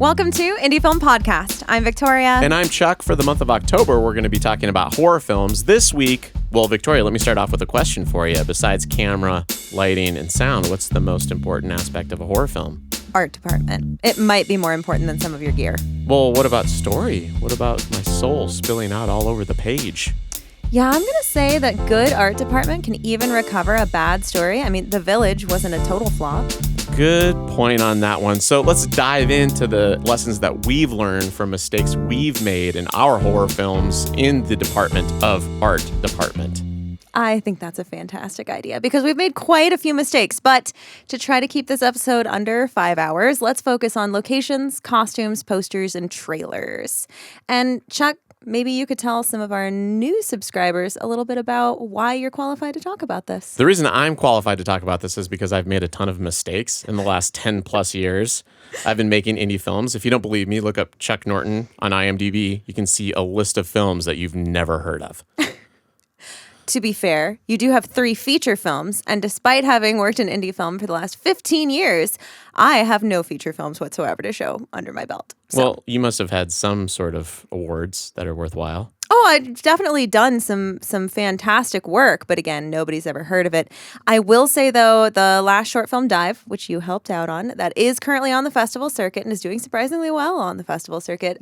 Welcome to Indie Film Podcast. I'm Victoria. And I'm Chuck. For the month of October, we're going to be talking about horror films. This week, well, Victoria, let me start off with a question for you. Besides camera, lighting, and sound, what's the most important aspect of a horror film? Art department. It might be more important than some of your gear. Well, what about story? What about my soul spilling out all over the page? Yeah, I'm going to say that good art department can even recover a bad story. I mean, The Village wasn't a total flop. Good point on that one. So let's dive into the lessons that we've learned from mistakes we've made in our horror films in the department of art department. I think that's a fantastic idea because we've made quite a few mistakes. But to try to keep this episode under 5 hours, let's focus on locations, costumes, posters, and trailers. And Chuck, maybe you could tell some of our new subscribers a little bit about why you're qualified to talk about this. The reason I'm qualified to talk about this is because I've made a ton of mistakes in the last 10 plus years. I've been making indie films. If you don't believe me, look up Chuck Norton on IMDb. You can see a list of films that you've never heard of. To be fair, you do have 3 feature films, and despite having worked in indie film for the last 15 years, I have no feature films whatsoever to show under my belt. So. Well, you must have had some sort of awards that are worthwhile. Oh, I've definitely done some fantastic work, but again, nobody's ever heard of it. I will say, though, the last short film, Dive, which you helped out on, that is currently on the festival circuit and is doing surprisingly well on the festival circuit,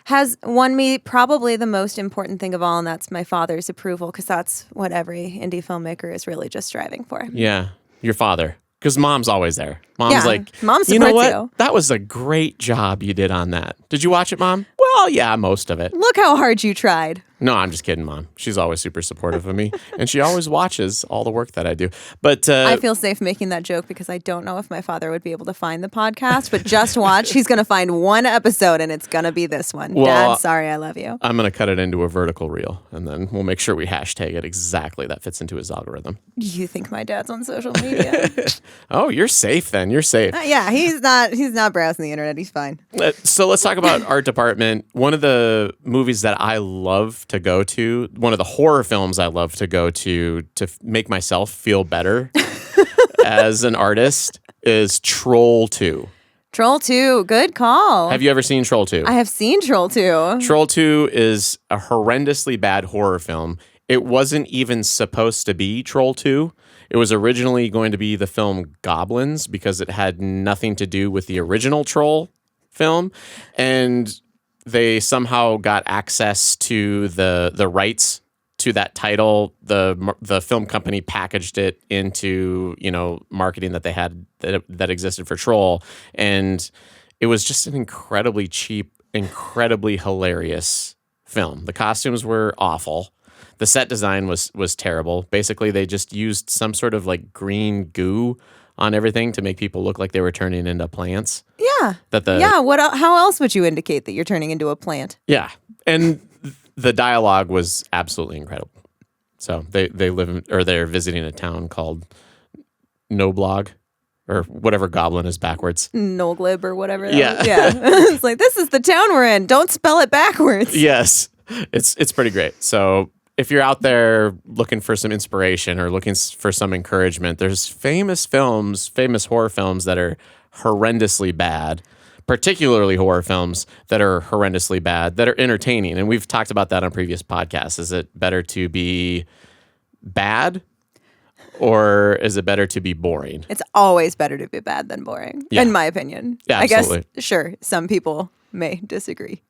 has won me probably the most important thing of all, and that's my father's approval, because that's what every indie filmmaker is really just striving for. Yeah, your father. Because mom's always there. Mom's like, Mom you know what? you. That was a great job you did on that. Did you watch it, Mom? Well, yeah, most of it. Look how hard you tried. No, I'm just kidding, Mom. She's always super supportive of me, and she always watches all the work that I do. But I feel safe making that joke because I don't know if my father would be able to find the podcast, but just watch. He's going to find one episode, and it's going to be this one. Well, Dad, sorry, I love you. I'm going to cut it into a vertical reel, and then we'll make sure we hashtag it exactly. That fits into his algorithm. You think my dad's on social media? Oh, you're safe then. You're safe. Yeah, he's not browsing the internet. He's fine. So let's talk about art department. One of the movies that I love to go to, one of the horror films I love to go to make myself feel better as an artist is Troll 2. Troll 2, good call. Have you ever seen Troll 2? I have seen Troll 2. Troll 2 is a horrendously bad horror film. It wasn't even supposed to be Troll 2. It was originally going to be the film Goblins because it had nothing to do with the original Troll film. And they somehow got access to the rights to that title. The film company packaged it into, marketing that they had that existed for Troll. And it was just an incredibly cheap, incredibly hilarious film. The costumes were awful. The set design was terrible. Basically, they just used some sort of like green goo on everything to make people look like they were turning into plants. Yeah. How else would you indicate that you're turning into a plant? Yeah. And the dialogue was absolutely incredible. So they live they're visiting a town called Noblog, or whatever goblin is backwards. Noglib or whatever. Yeah. Yeah. It's like, this is the town we're in. Don't spell it backwards. Yes. It's pretty great. So if you're out there looking for some inspiration or looking for some encouragement, there's famous horror films that are horrendously bad, particularly horror films that are horrendously bad, that are entertaining. And we've talked about that on previous podcasts. Is it better to be bad or is it better to be boring? It's always better to be bad than boring, in my opinion. Yeah, absolutely. I guess, sure, some people may disagree,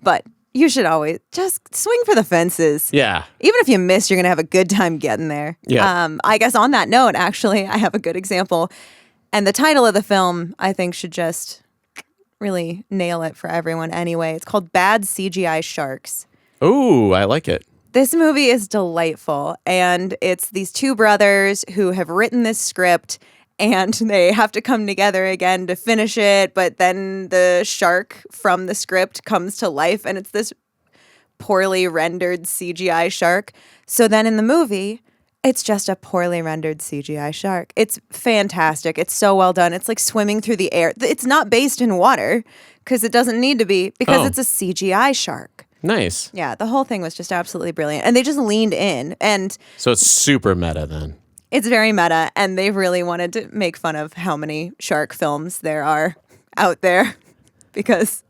but you should always just swing for the fences. Yeah. Even if you miss, you're going to have a good time getting there. Yeah. I guess on that note, actually, I have a good example. And the title of the film, I think, should just really nail it for everyone anyway. It's called Bad CGI Sharks. Ooh, I like it. This movie is delightful. And it's these 2 brothers who have written this script and they have to come together again to finish it. But then the shark from the script comes to life and it's this poorly rendered CGI shark. So then in the movie, it's just a poorly rendered CGI shark. It's fantastic. It's so well done. It's like swimming through the air. It's not based in water because it doesn't need to be because it's a CGI shark. Nice. Yeah, the whole thing was just absolutely brilliant. And they just leaned in. And so it's super meta then. It's very meta, and they really wanted to make fun of how many shark films there are out there. because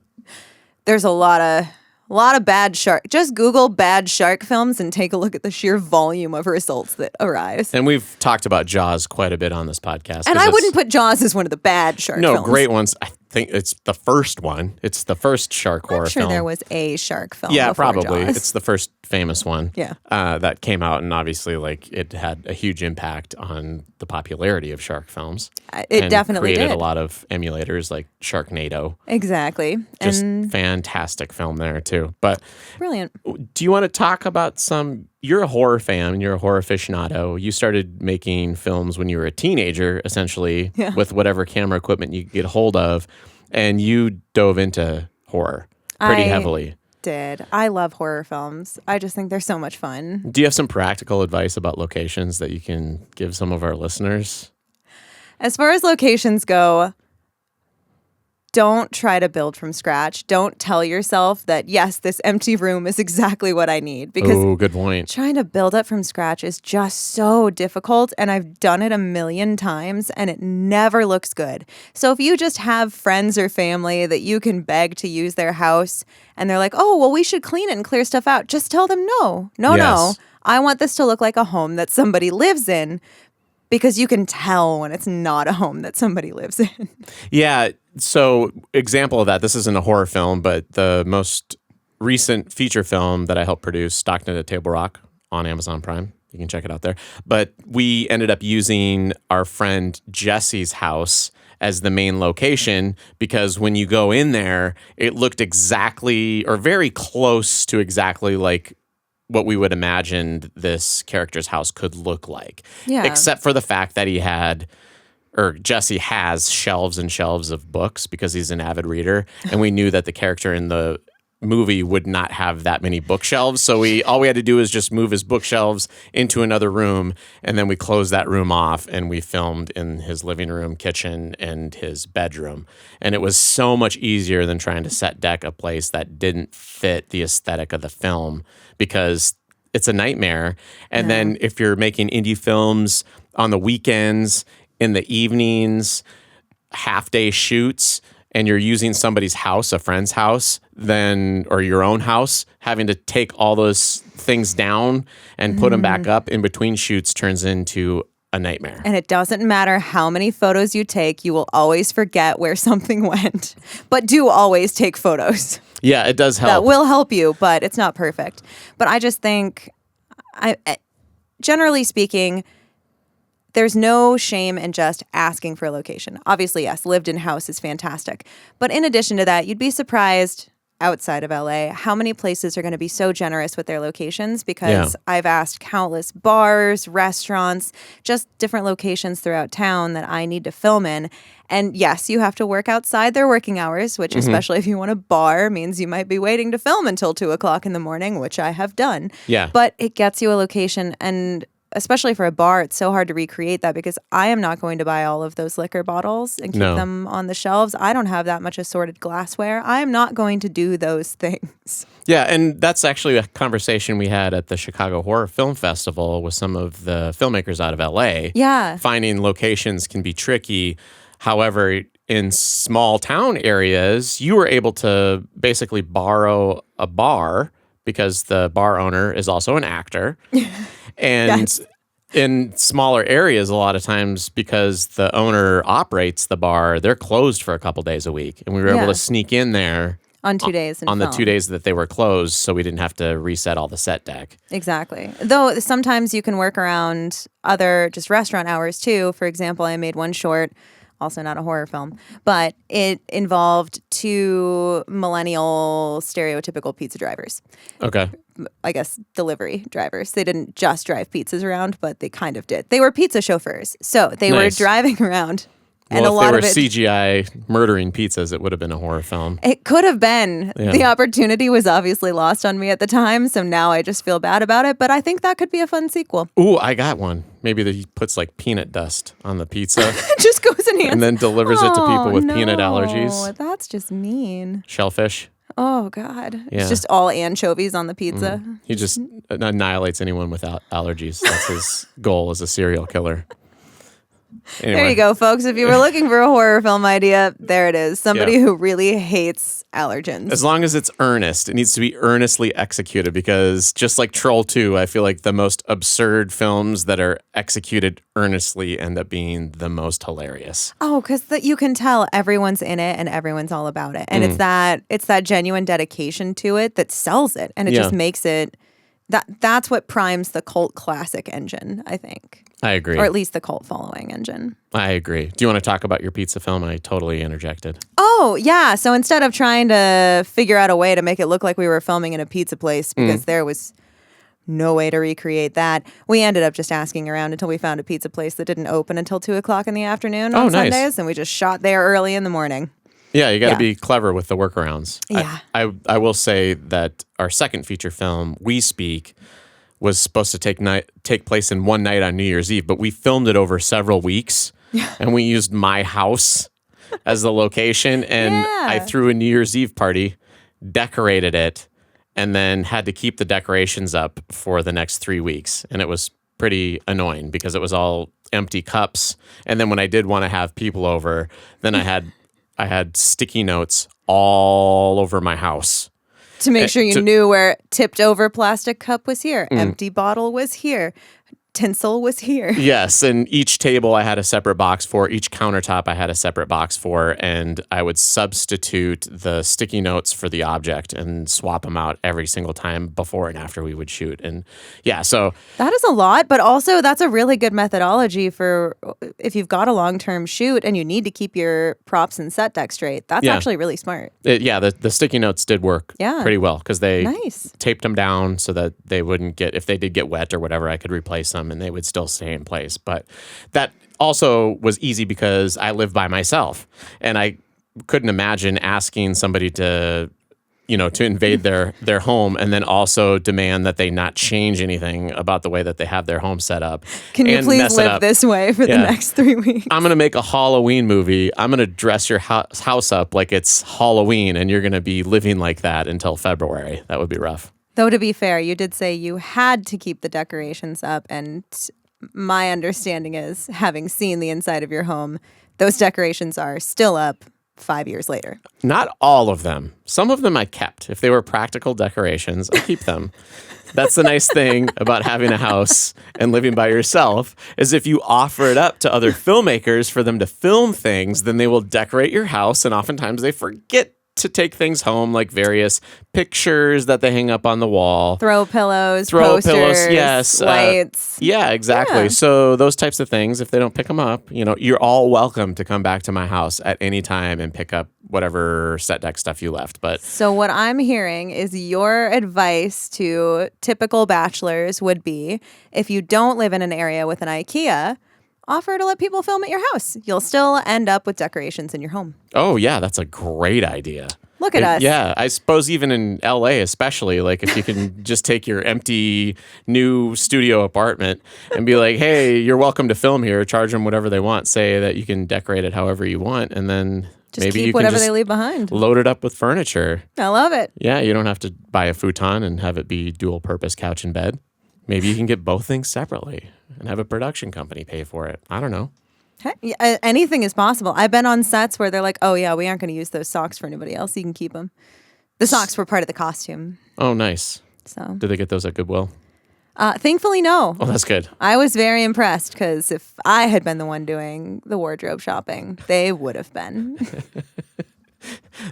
there's a lot of bad shark. Just Google bad shark films and take a look at the sheer volume of results that arise. And we've talked about Jaws quite a bit on this podcast. And I wouldn't put Jaws as one of the bad shark films. No, great ones. I think it's the first one. It's the first shark horror I'm sure film. there was a shark film. Yeah, before probably. Jaws. It's the first famous one. Yeah. That came out, and obviously, like, it had a huge impact on the popularity of shark films. It and definitely created did. a lot of emulators like Sharknado. Exactly. Just And fantastic film there too. But brilliant. do you want to talk about you're a horror fan, you're a horror aficionado. You started making films when you were a teenager, essentially, with whatever camera equipment you could get hold of, and you dove into horror pretty heavily. Did. I love horror films. I just think they're so much fun. Do you have some practical advice about locations that you can give some of our listeners? As far as locations go, don't try to build from scratch. Don't tell yourself that, yes, this empty room is exactly what I need. Because good point. trying to build up from scratch is just so difficult. And I've done it a million times and it never looks good. So if you just have friends or family that you can beg to use their house and they're like, oh, well, we should clean it and clear stuff out. Just tell them no. No. I want this to look like a home that somebody lives in. Because you can tell when it's not a home that somebody lives in. Yeah. So, example of that, this isn't a horror film, but the most recent feature film that I helped produce, Stockton at Table Rock, on Amazon Prime. You can check it out there. But we ended up using our friend Jesse's house as the main location because when you go in there, it looked exactly or very close to exactly like what we would imagine this character's house could look like. Yeah. Except for the fact that Jesse has shelves and shelves of books because he's an avid reader. And we knew that the character in the movie would not have that many bookshelves. So all we had to do was just move his bookshelves into another room. And then we closed that room off and we filmed in his living room, kitchen, and his bedroom. And it was so much easier than trying to set deck a place that didn't fit the aesthetic of the film because it's a nightmare. And then if you're making indie films on the weekends, in the evenings, half-day shoots, and you're using somebody's house, a friend's house, or your own house, having to take all those things down and put them back up in between shoots turns into a nightmare. And it doesn't matter how many photos you take, you will always forget where something went. But do always take photos. Yeah, it does help. That will help you, but it's not perfect. But I just think, generally speaking, there's no shame in just asking for a location. Obviously, yes, lived in house is fantastic. But in addition to that, you'd be surprised outside of LA how many places are going to be so generous with their locations because I've asked countless bars, restaurants, just different locations throughout town that I need to film in. And yes, you have to work outside their working hours, which especially if you want a bar means you might be waiting to film until 2:00 in the morning, which I have done. Yeah. But it gets you a location, and especially for a bar, it's so hard to recreate that because I am not going to buy all of those liquor bottles and keep them on the shelves. I don't have that much assorted glassware. I am not going to do those things. Yeah, and that's actually a conversation we had at the Chicago Horror Film Festival with some of the filmmakers out of LA. Yeah. Finding locations can be tricky. However, in small town areas, you were able to basically borrow a bar because the bar owner is also an actor. And in smaller areas, a lot of times, because the owner operates the bar, they're closed for a couple days a week. And we were able to sneak in there on 2 days. On the 2 days that they were closed, so we didn't have to reset all the set deck. Exactly. Though sometimes you can work around other just restaurant hours too. For example, I made one short, also not a horror film, but it involved two millennial stereotypical pizza drivers. Okay. I guess delivery drivers. They didn't just drive pizzas around, but they kind of did. They were pizza chauffeurs. So they were driving around. And Well, a lot if of they it, were CGI murdering pizzas, it would have been a horror film. it could have been. Yeah. The opportunity was obviously lost on me at the time, so now I just feel bad about it. But I think that could be a fun sequel. Ooh, I got one. Maybe he puts like peanut dust on the pizza It just goes in hands. and then delivers it to people with peanut No, allergies. that's just mean. Shellfish. Oh, God. Yeah. It's just all anchovies on the pizza. He just annihilates anyone without allergies. That's his goal as a serial killer. Anyway. There you go, folks. If you were looking for a horror film idea, there it is. Somebody Yeah. who really hates allergens. As long as it's earnest, it needs to be earnestly executed, because just like Troll 2, I feel like the most absurd films that are executed earnestly end up being the most hilarious. Oh, because you can tell everyone's in it and everyone's all about it. And it's that genuine dedication to it that sells it. And it just makes it, that's what primes the cult classic engine, I think. I agree. Or at least the cult following engine. I agree. Do you want to talk about your pizza film? I totally interjected. Oh, yeah. So instead of trying to figure out a way to make it look like we were filming in a pizza place, because there was no way to recreate that, we ended up just asking around until we found a pizza place that didn't open until 2:00 in the afternoon on nice. Sundays. And we just shot there early in the morning. Yeah, you got to be clever with the workarounds. Yeah. I will say that our second feature film, We Speak, was supposed to take place in one night on New Year's Eve, but we filmed it over several weeks, and we used my house as the location, and I threw a New Year's Eve party, decorated it, and then had to keep the decorations up for the next 3 weeks, and it was pretty annoying because it was all empty cups, and then when I did want to have people over, then I had sticky notes all over my house. To make sure you knew where tipped over plastic cup was here, empty bottle was here, tinsel was here. Yes, and each table I had a separate box for, each countertop I had a separate box for, and I would substitute the sticky notes for the object and swap them out every single time before and after we would shoot. And yeah, so That is a lot, but also that's a really good methodology for if you've got a long-term shoot and you need to keep your props and set deck straight. That's actually really smart. the sticky notes did work pretty well, because they taped them down so that they wouldn't get, if they did get wet or whatever, I could replace them and they would still stay in place. But that also was easy because I live by myself, and I couldn't imagine asking somebody to invade their home and then also demand that they not change anything about the way that they have their home set up. Can you please live this way for the next 3 weeks? I'm going to make a Halloween movie. I'm going to dress your house up like it's Halloween, and you're going to be living like that until February. That would be rough. Though, to be fair, you did say you had to keep the decorations up, and my understanding is, having seen the inside of your home, those decorations are still up 5 years later. Not all of them. Some of them I kept. If they were practical decorations, I keep them. That's the nice thing about having a house and living by yourself, is if you offer it up to other filmmakers for them to film things, then they will decorate your house, and oftentimes they forget to take things home, like various pictures that they hang up on the wall. Throw pillows, posters, yes. lights. Yeah, exactly. Yeah. So those types of things, if they don't pick them up, you're all welcome to come back to my house at any time and pick up whatever set deck stuff you left. But so what I'm hearing is your advice to typical bachelors would be, if you don't live in an area with an IKEA, offer to let people film at your house. You'll still end up with decorations in your home. Oh, yeah, that's a great idea. Look at us. Yeah, I suppose even in LA especially, like if you can just take your empty new studio apartment and be like, hey, you're welcome to film here, charge them whatever they want, say that you can decorate it however you want, and then just maybe keep you can whatever just they leave behind. load it up with furniture. I love it. Yeah, you don't have to buy a futon and have it be dual purpose couch and bed. Maybe you can get both things separately and have a production company pay for it. I don't know. Hey, anything is possible. I've been on sets where they're like, oh, yeah, we aren't going to use those socks for anybody else. You can keep them. The socks were part of the costume. Oh, nice. So, did they get those at Goodwill? Thankfully, no. Oh, that's good. I was very impressed, because if I had been the one doing the wardrobe shopping, they would have been.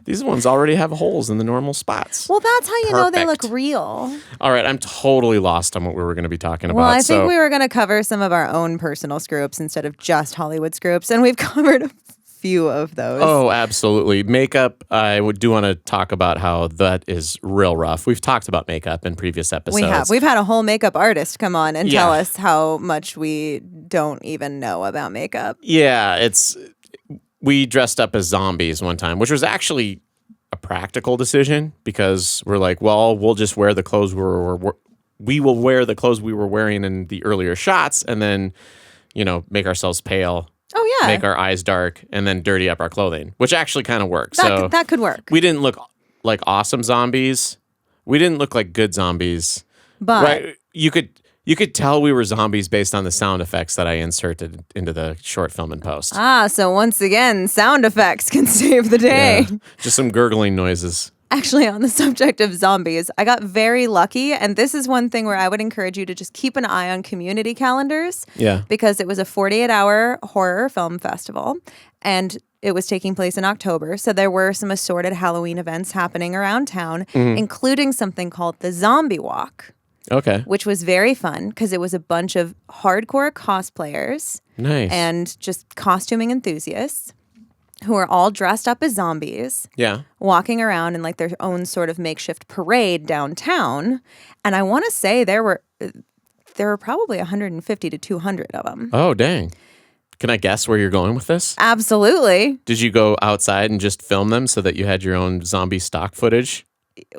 These ones already have holes in the normal spots. Well, that's how you know they look real. All right, I'm totally lost on what we were going to be talking about. Well, I think we were going to cover some of our own personal screw-ups instead of just Hollywood screw-ups, and we've covered a few of those. Oh, absolutely. Makeup, I do want to talk about how that is real rough. We've talked about makeup in previous episodes. We have. We've had a whole makeup artist come on and tell us how much we don't even know about makeup. Yeah, we dressed up as zombies one time, which was actually a practical decision, because we're like, well, we'll just wear the clothes we will wear the clothes we were wearing in the earlier shots, and then, make ourselves pale. Oh, yeah. Make our eyes dark, and then dirty up our clothing, which actually kind of works. That could work. We didn't look like awesome zombies. We didn't look like good zombies. But right? You could You could tell we were zombies based on the sound effects that I inserted into the short film in post. So once again, sound effects can save the day. Yeah, just some gurgling noises. Actually, on the subject of zombies, I got very lucky. And this is one thing where I would encourage you to just keep an eye on community calendars. Yeah. Because it was a 48-hour horror film festival. And it was taking place in October. So there were some assorted Halloween events happening around town, including something called the Zombie Walk. Okay. Which was very fun because it was a bunch of hardcore cosplayers. Nice. And just costuming enthusiasts who are all dressed up as zombies. Yeah. Walking around in like their own sort of makeshift parade downtown. And I want to say there were probably 150 to 200 of them. Oh, dang. Can I guess where you're going with this? Absolutely. Did you go outside and just film them so that you had your own zombie stock footage?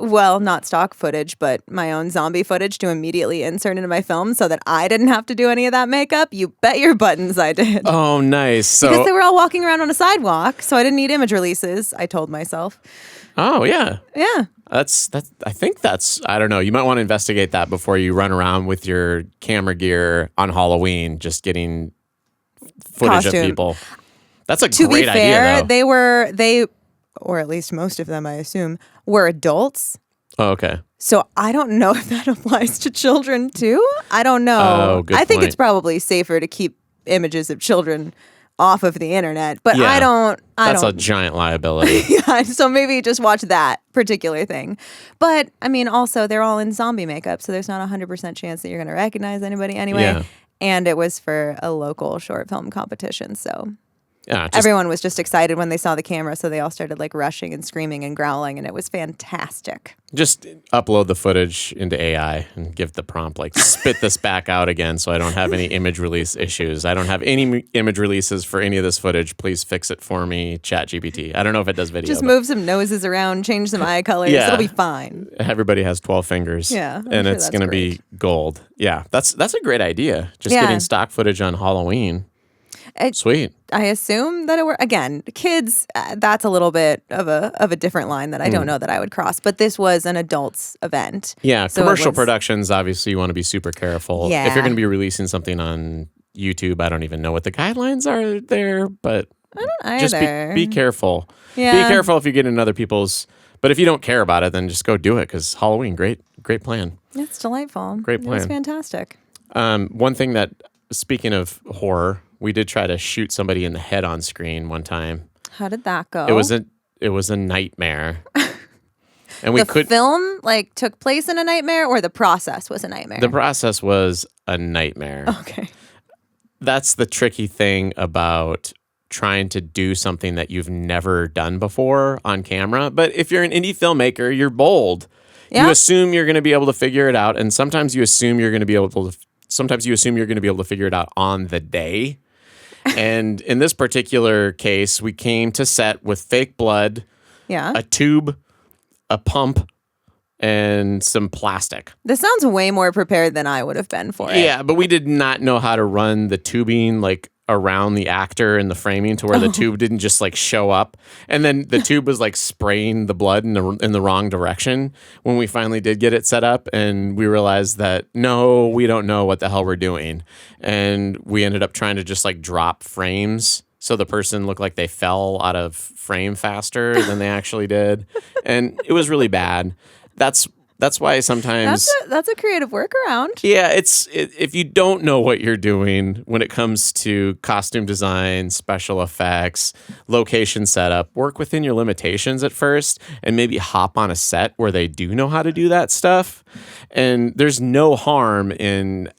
Well, not stock footage, but my own zombie footage to immediately insert into my film so that I didn't have to do any of that makeup. You bet your buttons I did. Oh, nice. So, because they were all walking around on a sidewalk, so I didn't need image releases, I told myself. Oh, yeah. Yeah. That's I think that's, I don't know. You might want to investigate that before you run around with your camera gear on Halloween, just getting footage of people. That's a to great be fair, idea, though. they or at least most of them, I assume, were adults. Oh, okay. So I don't know if that applies to children too. I don't know. Oh, good I think point. it's probably safer to keep images of children off of the internet, but Yeah. I don't. That's a giant liability. Yeah, so maybe just watch that particular thing. But I mean, also they're all in zombie makeup, so there's not a 100% chance that you're going to recognize anybody anyway. Yeah. And it was for a local short film competition, so Yeah, just, everyone was just excited when they saw the camera, so they all started like rushing and screaming and growling, and it was fantastic. just upload the footage into AI and give the prompt, like, spit this back out again so I don't have any image release issues. I don't have any image releases for any of this footage. Please fix it for me, ChatGPT. I don't know if it does video. Just but move some noses around, change some eye colors. Yeah. It'll be fine. Everybody has 12 fingers. Yeah, I'm and sure it's that's going to be gold. Yeah, that's a great idea. Just Yeah. getting stock footage on Halloween. Sweet. I assume that it were again kids. That's a little bit of a different line that I don't know that I would cross. But this was an adults event. Yeah, So it commercial was- productions, obviously, you want to be super careful. Yeah. If you're going to be releasing something on YouTube, I don't even know what the guidelines are there, but just Either. be careful. Yeah. Be careful if you're getting other people's. But if you don't care about it, then just go do it because Halloween, great plan. It's delightful. Great It was plan. fantastic. One thing that, speaking of horror, we did try to shoot somebody in the head on screen one time. How did that go? It was a nightmare. And we the film like took place in a nightmare, or the process was a nightmare. The process was a nightmare. Okay. That's the tricky thing about trying to do something that you've never done before on camera. But if you're an indie filmmaker, you're bold. Yeah. You assume you're going to be able to figure it out, and sometimes you assume you're going to be able to. Sometimes you assume you're going to be able to figure it out on the day. And in this particular case, we came to set with fake blood, Yeah. a tube, a pump, and some plastic. This sounds way more prepared than I would have been for it. Yeah, but we did not know how to run the tubing like around the actor and the framing to where the tube didn't just like show up. And then the tube was like spraying the blood in the wrong direction when we finally did get it set up, and we realized that no, we don't know what the hell we're doing. And we ended up trying to just like drop frames so the person looked like they fell out of frame faster than they actually did. And it was really bad. That's why sometimes That's a creative workaround. yeah, if you don't know what you're doing when it comes to costume design, special effects, location setup, work within your limitations at first and maybe hop on a set where they do know how to do that stuff. And there's no harm in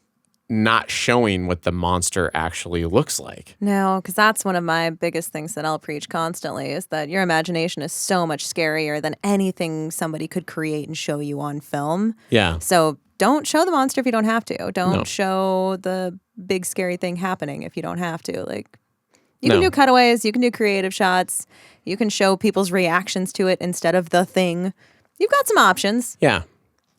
not showing what the monster actually looks like. No, because that's one of my biggest things that I'll preach constantly is that your imagination is so much scarier than anything somebody could create and show you on film. Yeah. So don't show the monster if you don't have to. Don't No. show the big scary thing happening if you don't have to. Like, you can No. do cutaways, you can do creative shots, you can show people's reactions to it instead of the thing. You've got some options. Yeah.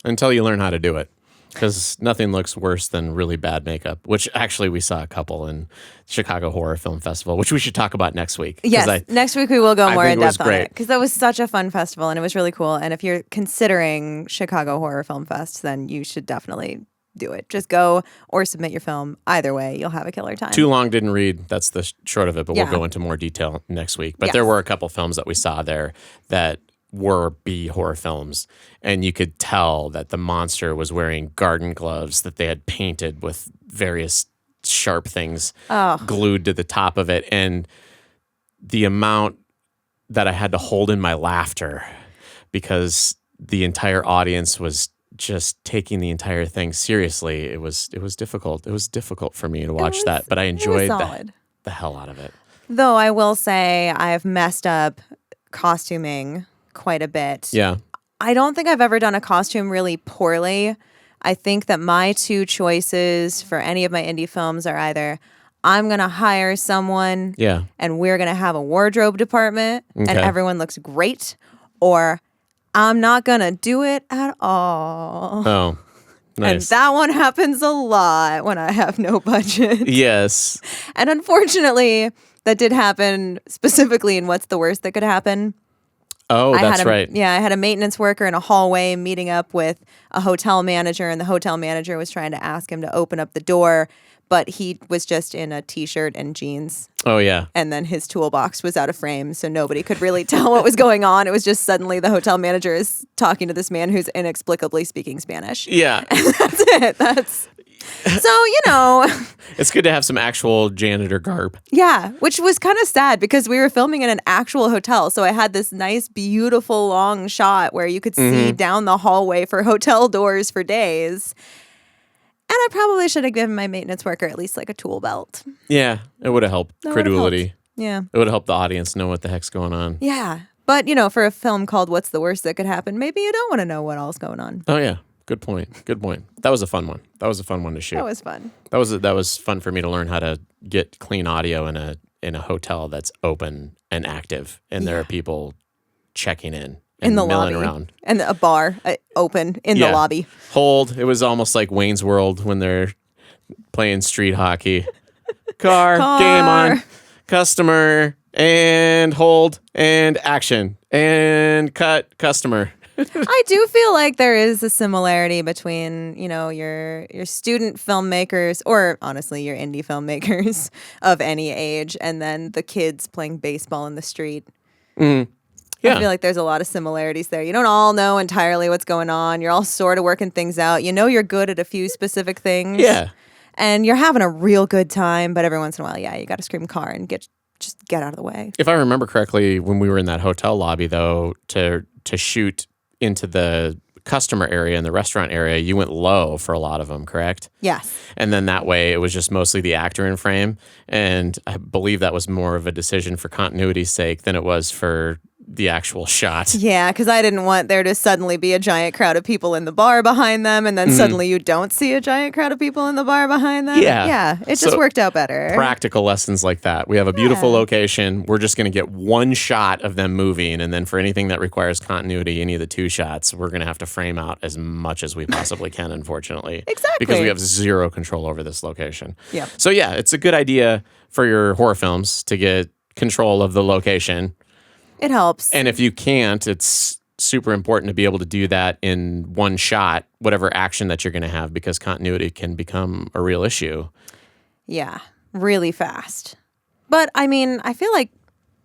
Until you learn how to do it. Because nothing looks worse than really bad makeup, which actually we saw a couple in Chicago Horror Film Festival, which we should talk about next week. Yes, next week we will go more think in it was depth on great. it because that was such a fun festival and it was really cool. And if you're considering Chicago Horror Film Fest, then you should definitely do it. Just go or submit your film. Either way, you'll have a killer time. Too long didn't read. That's the short of it, but Yeah. we'll go into more detail next week. But Yes. there were a couple films that we saw there that were B horror films, and you could tell that the monster was wearing garden gloves that they had painted with various sharp things glued to the top of it, and the amount that I had to hold in my laughter because the entire audience was just taking the entire thing seriously. It was difficult. It was difficult for me to watch that, but I enjoyed the hell out of it. Though I will say I've messed up costuming quite a bit. Yeah. I don't think I've ever done a costume really poorly. I think that my two choices for any of my indie films are either I'm going to hire someone and we're going to have a wardrobe department and everyone looks great, or I'm not going to do it at all. Oh, nice. And that one happens a lot when I have no budget. Yes. And unfortunately, that did happen specifically in What's the Worst That Could Happen. Oh, that's right. Yeah, I had a maintenance worker in a hallway meeting up with a hotel manager, and the hotel manager was trying to ask him to open up the door, but he was just in a T-shirt and jeans. Oh, yeah. And then his toolbox was out of frame, so nobody could really tell what was going on. It was just suddenly the hotel manager is talking to this man who's inexplicably speaking Spanish. Yeah. That's it. So, It's good to have some actual janitor garb. Yeah, which was kind of sad because we were filming in an actual hotel. So I had this nice, beautiful long shot where you could see down the hallway for hotel doors for days. And I probably should have given my maintenance worker at least like a tool belt. Yeah, it would have helped credulity. Yeah. It would have helped the audience know what the heck's going on. Yeah. But, for a film called What's the Worst That Could Happen, maybe you don't want to know what all's going on. Oh, yeah. Good point. That was a fun one. That was a fun one to shoot. That was fun. That was fun for me to learn how to get clean audio in a hotel that's open and active, and there are people checking in and the milling lobby. around. And a bar open in the lobby. Hold. It was almost like Wayne's World when they're playing street hockey. Car, game on, customer, and hold, and action, and cut, customer. I do feel like there is a similarity between, your student filmmakers, or honestly, your indie filmmakers of any age, and then the kids playing baseball in the street. Yeah. I feel like there's a lot of similarities there. You don't all know entirely what's going on. You're all sort of working things out. You're good at a few specific things. Yeah. And you're having a real good time, but every once in a while, you got to scream car and just get out of the way. If I remember correctly, when we were in that hotel lobby, though, to shoot into the customer area and the restaurant area, you went low for a lot of them, correct? Yes. And then that way it was just mostly the actor in frame. And I believe that was more of a decision for continuity's sake than it was for the actual shot. Yeah, because I didn't want there to suddenly be a giant crowd of people in the bar behind them, and then suddenly you don't see a giant crowd of people in the bar behind them. Yeah. It just worked out better. Practical lessons like that. We have a beautiful location. We're just going to get one shot of them moving, and then for anything that requires continuity, any of the two shots, we're going to have to frame out as much as we possibly can, unfortunately. Exactly. Because we have zero control over this location. Yeah. So yeah, it's a good idea for your horror films to get control of the location. It helps. And if you can't, it's super important to be able to do that in one shot, whatever action that you're going to have, because continuity can become a real issue. Yeah, really fast. But I mean, I feel like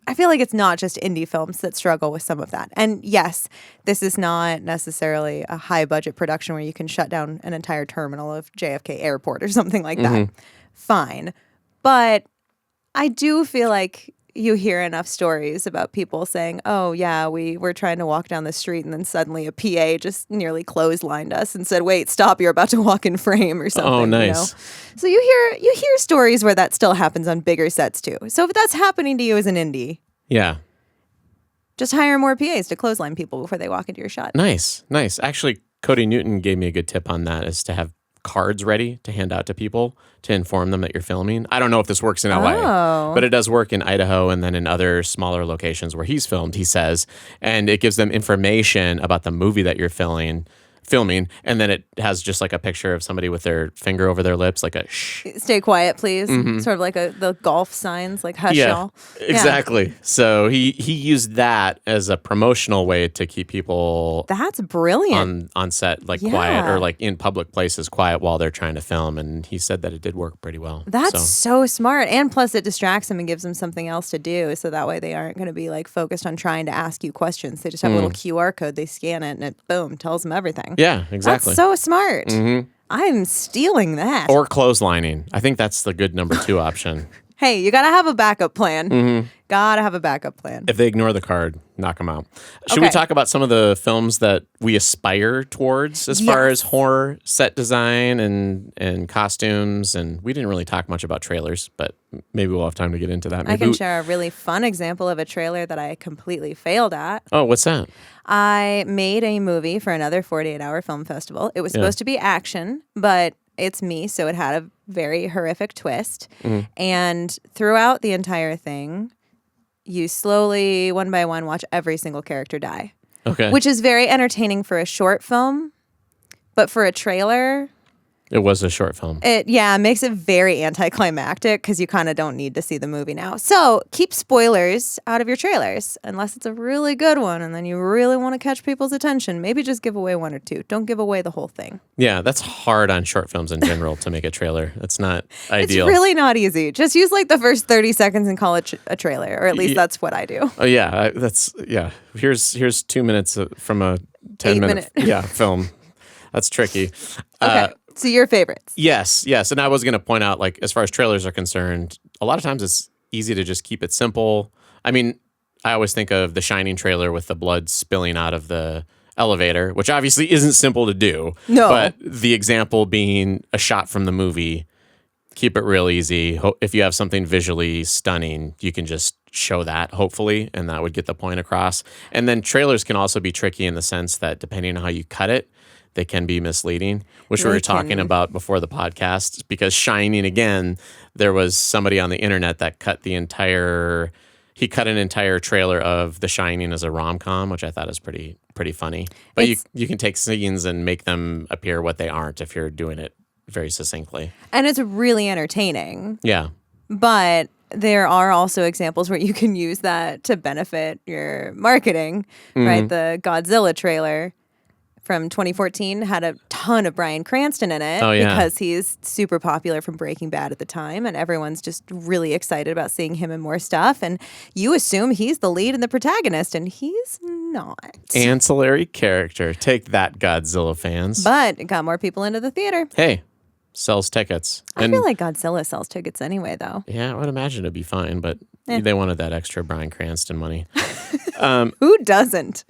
it's not just indie films that struggle with some of that. And yes, this is not necessarily a high budget production where you can shut down an entire terminal of JFK Airport or something like that. Fine. But I do feel like you hear enough stories about people saying, oh, yeah, we were trying to walk down the street and then suddenly a PA just nearly clotheslined us and said, wait, stop, you're about to walk in frame or something. Oh, nice. So you hear stories where that still happens on bigger sets too. So if that's happening to you as an indie, just hire more PAs to clothesline people before they walk into your shot. Nice. Actually, Cody Newton gave me a good tip on that, is to have cards ready to hand out to people to inform them that you're filming. I don't know if this works in LA, but it does work in Idaho and then in other smaller locations where he's filmed, he says, and it gives them information about the movie that you're filming filming, and then it has just like a picture of somebody with their finger over their lips, like a shh. Stay quiet, please. Sort of like the golf signs, like hush y'all. Exactly. So he used that as a promotional way to keep people That's brilliant. on set, like quiet, or like in public places quiet while they're trying to film. And he said that it did work pretty well. That's so smart. And plus it distracts them and gives them something else to do. So that way they aren't going to be like focused on trying to ask you questions. They just have a little QR code. They scan it and it, boom, tells them everything. Yeah, exactly. That's so smart. I'm stealing that. Or clotheslining. I think that's the good number 2 option. Hey, you got to have a backup plan. Got to have a backup plan. If they ignore the card, knock them out. Should we talk about some of the films that we aspire towards as far as horror set design and costumes? And we didn't really talk much about trailers, but maybe we'll have time to get into that. I can share a really fun example of a trailer that I completely failed at. Oh, what's that? I made a movie for another 48-hour film festival. It was supposed to be action, but it's me, so it had a very horrific twist. And throughout the entire thing, you slowly, one by one, watch every single character die. Okay. Which is very entertaining for a short film, but for a trailer, It was a short film. it makes it very anticlimactic because you kind of don't need to see the movie now. So keep spoilers out of your trailers unless it's a really good one and then you really want to catch people's attention. Maybe just give away 1 or 2. Don't give away the whole thing. Yeah, that's hard on short films in general to make a trailer. That's not ideal. It's really not easy. Just use like the first 30 seconds and call it a trailer, or at least that's what I do. Oh yeah, Here's 2 minutes from a 10-minute film. That's tricky. Okay. So your favorites. Yes. And I was going to point out, like, as far as trailers are concerned, a lot of times it's easy to just keep it simple. I mean, I always think of the Shining trailer with the blood spilling out of the elevator, which obviously isn't simple to do. No. But the example being a shot from the movie, keep it real easy. If you have something visually stunning, you can just show that, hopefully, and that would get the point across. And then trailers can also be tricky in the sense that depending on how you cut it, they can be misleading, which we were talking about before the podcast, because Shining, again, there was somebody on the internet that cut an entire trailer of The Shining as a rom-com, which I thought is pretty funny. But you can take scenes and make them appear what they aren't if you're doing it very succinctly. And it's really entertaining. Yeah. But there are also examples where you can use that to benefit your marketing, right? The Godzilla trailer from 2014 had a ton of Bryan Cranston in it because he's super popular from Breaking Bad at the time, and everyone's just really excited about seeing him in more stuff. And you assume he's the lead and the protagonist, and he's not. Ancillary character. Take that, Godzilla fans. But it got more people into the theater. Hey, sells tickets. I feel like Godzilla sells tickets anyway, though. Yeah, I would imagine it'd be fine, but they wanted that extra Bryan Cranston money. Who doesn't?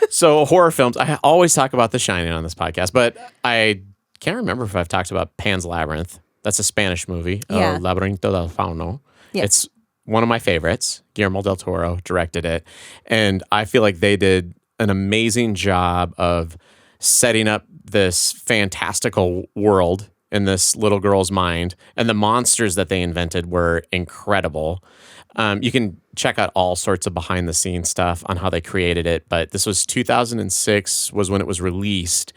So horror films, I always talk about The Shining on this podcast, but I can't remember if I've talked about Pan's Labyrinth. That's a Spanish movie, Labyrinth del Fauno. Yeah. It's one of my favorites. Guillermo del Toro directed it, and I feel like they did an amazing job of setting up this fantastical world in this little girl's mind, and the monsters that they invented were incredible. You can check out all sorts of behind the scenes stuff on how they created it, but this was 2006 was when it was released.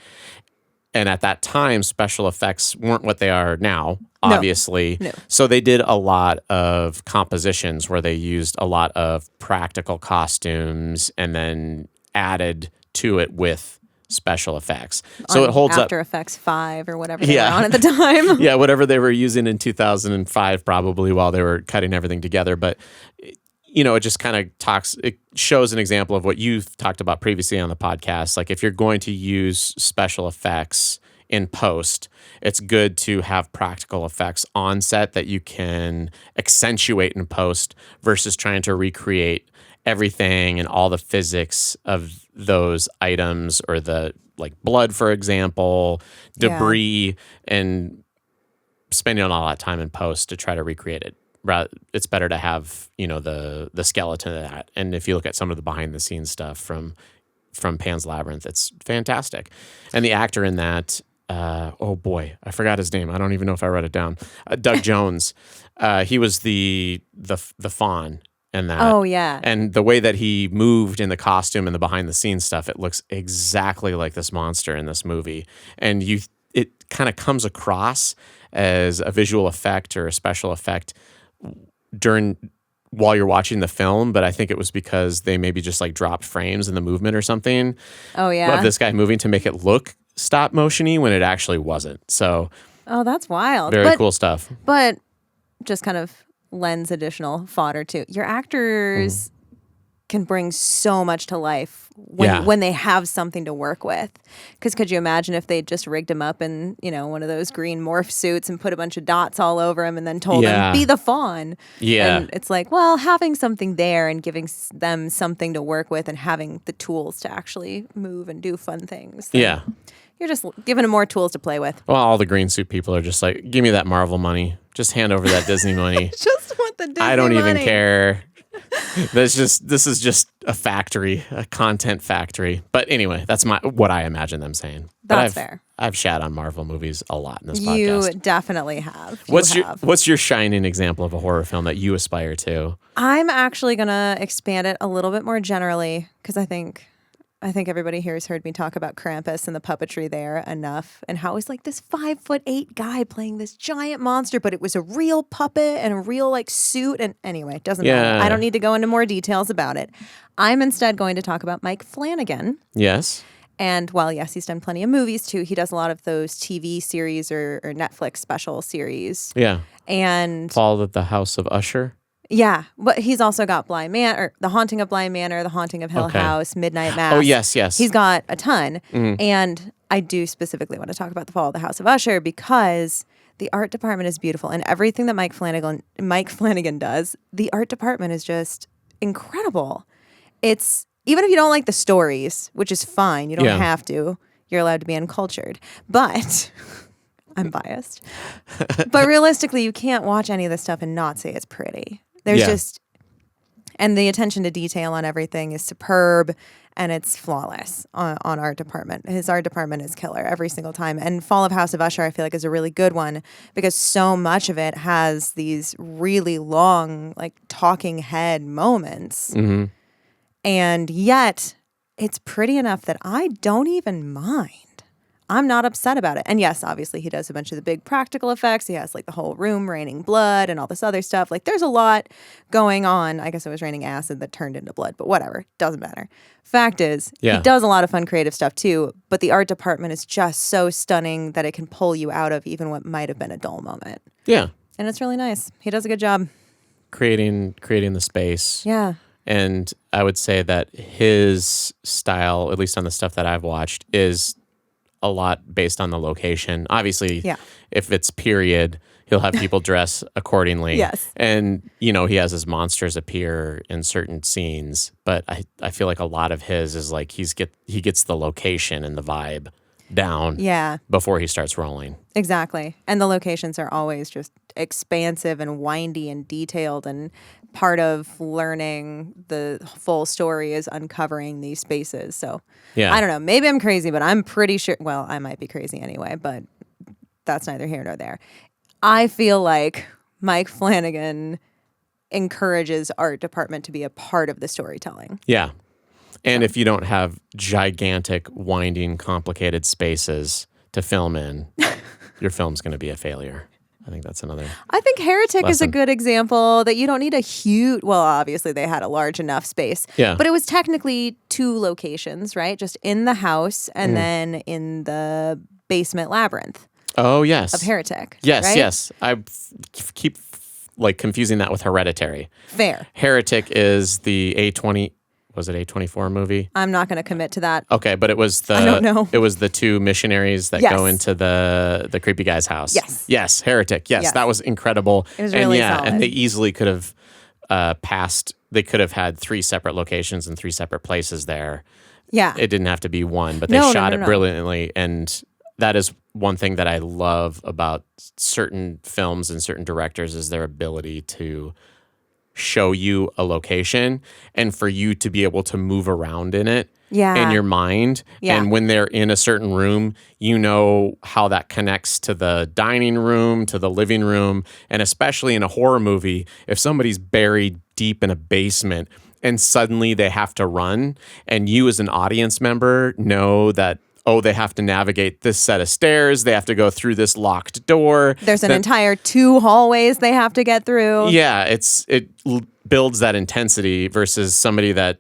And at that time, special effects weren't what they are now, obviously. No. So they did a lot of compositions where they used a lot of practical costumes and then added to it with special effects. So it holds After up. Effects 5 or whatever they were on at the time. Yeah, whatever they were using in 2005, probably while they were cutting everything together. But, it just kind of it shows an example of what you've talked about previously on the podcast. Like, if you're going to use special effects in post, it's good to have practical effects on set that you can accentuate in post versus trying to recreate everything and all the physics of those items, or the like blood, for example, debris, and spending a lot of time in post to try to recreate it. It's better to have the skeleton of that. And if you look at some of the behind the scenes stuff from Pan's Labyrinth, it's fantastic. And the actor in that, oh boy, I forgot his name. I don't even know if I wrote it down. Doug Jones. He was the fawn in that. Oh, yeah. And the way that he moved in the costume and the behind the scenes stuff, it looks exactly like this monster in this movie. And it kind of comes across as a visual effect or a special effect while you're watching the film, but I think it was because they maybe just like dropped frames in the movement or something Oh, yeah. of this guy moving to make it look stop motion-y when it actually wasn't. So Oh, that's wild. very cool stuff. But just kind of lends additional fodder to your actors can bring so much to life when they have something to work with. Because could you imagine if they just rigged him up in, one of those green morph suits and put a bunch of dots all over him and then told him, be the fawn? Yeah. And it's like, well, having something there and giving them something to work with and having the tools to actually move and do fun things. Yeah. You're just giving them more tools to play with. Well, all the green suit people are just like, give me that Marvel money. Just hand over that Disney money. Just want the Disney I don't even money. care. This is just a factory, a content factory. But anyway, that's what I imagine them saying. That's fair. I've shat on Marvel movies a lot in this You podcast. definitely have. What's your shining example of a horror film that you aspire to? I'm actually gonna expand it a little bit more generally because I think everybody here has heard me talk about Krampus and the puppetry there enough, and how it was like this 5'8" guy playing this giant monster, but it was a real puppet and a real like suit. And anyway, it doesn't matter. I don't need to go into more details about it. I'm instead going to talk about Mike Flanagan. Yes. And while, yes, he's done plenty of movies too, he does a lot of those TV series or Netflix special series. Yeah. And Fall of the House of Usher. yeah, but he's also got Blind Man, or The Haunting of Blind Manor, The Haunting of Hill House, Midnight Mass. Oh, yes. He's got a ton. And I do specifically want to talk about The Fall of the House of Usher because the art department is beautiful. And everything that Mike Flanagan does, the art department is just incredible. It's, even if you don't like the stories, which is fine, you don't have to. You're allowed to be uncultured. But I'm biased. But realistically, you can't watch any of this stuff and not say it's pretty. There's just, and the attention to detail on everything is superb, and it's flawless on art department. His art department is killer every single time. And Fall of House of Usher, I feel like, is a really good one because so much of it has these really long, like talking head moments. Mm-hmm. And yet it's pretty enough that I don't even mind. I'm not upset about it. And yes, obviously he does a bunch of the big practical effects. He has like the whole room raining blood and all this other stuff. Like there's a lot going on. I guess it was raining acid that turned into blood, but whatever. Doesn't matter. Fact is, he does a lot of fun creative stuff too, but the art department is just so stunning that it can pull you out of even what might have been a dull moment. Yeah. And it's really nice. He does a good job. Creating the space. Yeah. And I would say that his style, at least on the stuff that I've watched, is a lot based on the location. Obviously, if it's period, he'll have people dress accordingly. Yes. And, he has his monsters appear in certain scenes. But I feel like a lot of his is like he gets the location and the vibe down before he starts rolling. Exactly. And the locations are always just expansive and windy and detailed, and part of learning the full story is uncovering these spaces. So I don't know, maybe I'm crazy, but I'm pretty sure, well, I might be crazy anyway, but that's neither here nor there. I feel like Mike Flanagan encourages art department to be a part of the storytelling. Yeah. And if you don't have gigantic, winding, complicated spaces to film in, your film's going to be a failure. I think that's another. I think Heretic is a lesson. good example that you don't need a huge, well, obviously they had a large enough space. Yeah. But it was technically 2 locations, right? Just in the house and then in the basement labyrinth. Oh, yes. Of Heretic. Yes, right? yes. I keep like confusing that with Hereditary. Fair. Heretic is the A20. Was it A24 movie? I'm not going to commit to that. Okay, but it was I don't know. It was the 2 missionaries that go into the creepy guy's house. Yes. Yes, Heretic. Yes, that was incredible. It was really solid. And they easily could have passed. They could have had 3 separate locations and 3 separate places there. Yeah. It didn't have to be one, but they shot it brilliantly. And that is one thing that I love about certain films and certain directors is their ability to show you a location and for you to be able to move around in it Yeah. in your mind. Yeah. And when they're in a certain room, you know how that connects to the dining room, to the living room. And especially in a horror movie, if somebody's buried deep in a basement and suddenly they have to run, and you as an audience member know that, oh, they have to navigate this set of stairs, they have to go through this locked door. There's an entire 2 hallways they have to get through. Yeah, it builds that intensity versus somebody that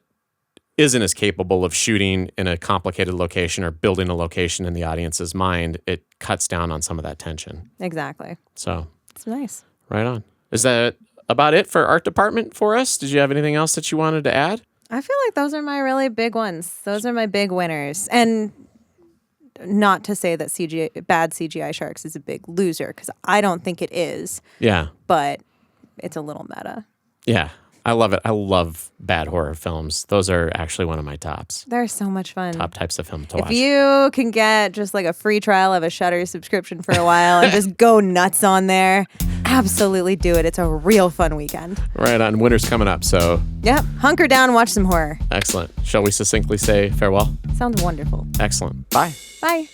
isn't as capable of shooting in a complicated location or building a location in the audience's mind. It cuts down on some of that tension. Exactly. So It's nice. right on. Is that about it for art department for us? Did you have anything else that you wanted to add? I feel like those are my really big ones. Those are my big winners. And not to say that bad CGI sharks is a big loser, because I don't think it is. Yeah. But it's a little meta. Yeah. I love it. I love bad horror films. Those are actually one of my tops. They're so much fun. Top types of film to If watch. you can get just like a free trial of a Shudder subscription for a while and just go nuts on there, absolutely do it. It's a real fun weekend. Right on. Winter's coming up, so Yep. Hunker down, watch some horror. excellent. Shall we succinctly say farewell? Sounds wonderful. Excellent. Bye. Bye.